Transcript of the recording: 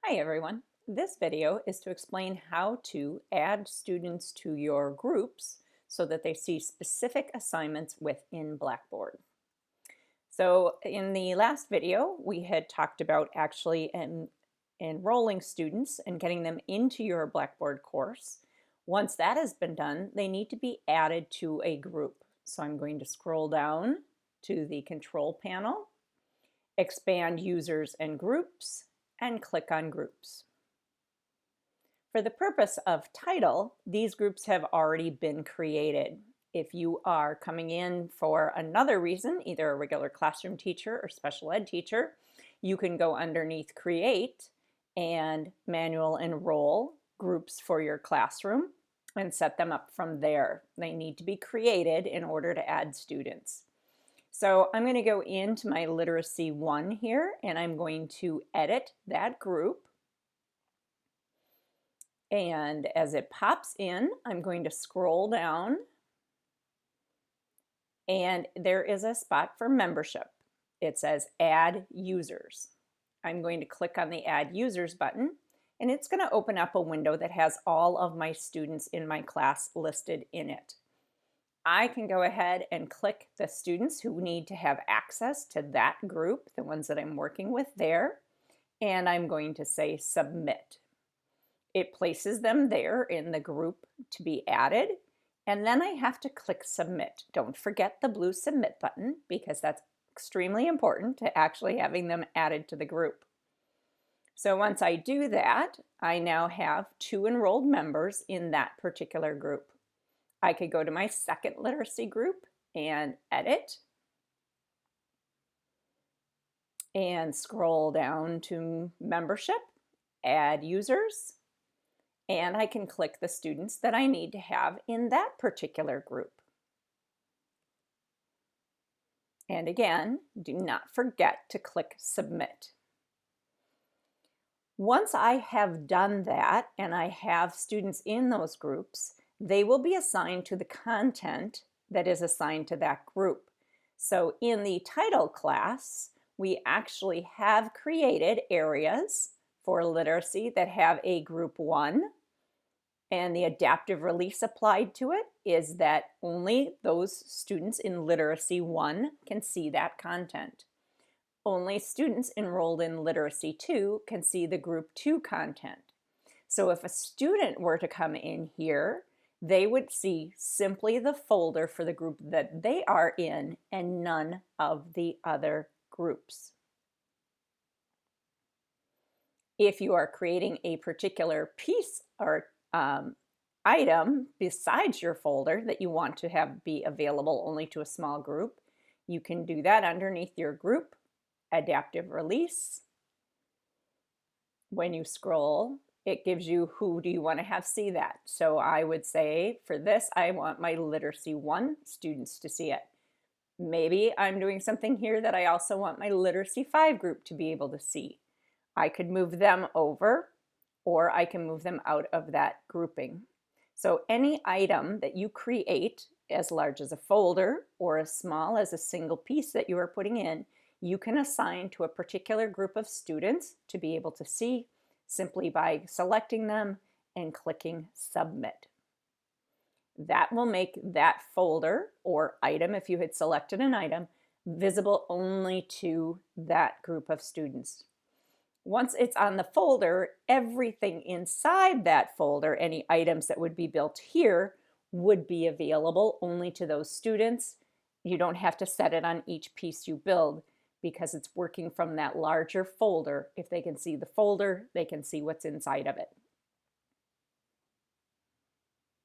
Hi everyone. This video is to explain how to add students to your groups so that they see specific assignments within Blackboard. So in the last video, we had talked about actually enrolling students and getting them into your Blackboard course. Once that has been done, they need to be added to a group. So I'm going to scroll down to the control panel, expand users and groups, and click on groups. For the purpose of title, these groups have already been created. If you are coming in for another reason, either a regular classroom teacher or special ed teacher, you can go underneath Create and manual enroll groups for your classroom and set them up from there. They need to be created in order to add students. So I'm going to go into my Literacy 1 here and I'm going to edit that group. And as it pops in, I'm going to scroll down and there is a spot for membership. It says Add Users. I'm going to click on the Add Users button and it's going to open up a window that has all of my students in my class listed in it. I can go ahead and click the students who need to have access to that group, the ones that I'm working with there, and I'm going to say Submit. It places them there in the group to be added, and then I have to click Submit. Don't forget the blue Submit button because that's extremely important to actually having them added to the group. So once I do that, I now have 2 enrolled members in that particular group. I could go to my second literacy group and edit and scroll down to membership, add users, and I can click the students that I need to have in that particular group. And again, do not forget to click Submit. Once I have done that and I have students in those groups, they will be assigned to the content that is assigned to that group. So in the title class, we actually have created areas for literacy that have a group 1, and the adaptive release applied to it is that only those students in Literacy 1 can see that content. Only students enrolled in Literacy 2 can see the Group 2 content. So if a student were to come in here, they would see simply the folder for the group that they are in and none of the other groups. If you are creating a particular piece or item besides your folder that you want to have be available only to a small group, you can do that underneath your group, adaptive release. When you scroll, it gives you who do you want to have see that. So I would say for this, I want my Literacy 1 students to see it. Maybe I'm doing something here that I also want my Literacy 5 group to be able to see. I could move them over or I can move them out of that grouping. So any item that you create, as large as a folder or as small as a single piece that you are putting in, you can assign to a particular group of students to be able to see simply by selecting them and clicking Submit. That will make that folder or item, if you had selected an item, visible only to that group of students. Once it's on the folder, everything inside that folder, any items that would be built here, would be available only to those students. You don't have to set it on each piece you build because it's working from that larger folder. If they can see the folder, they can see what's inside of it.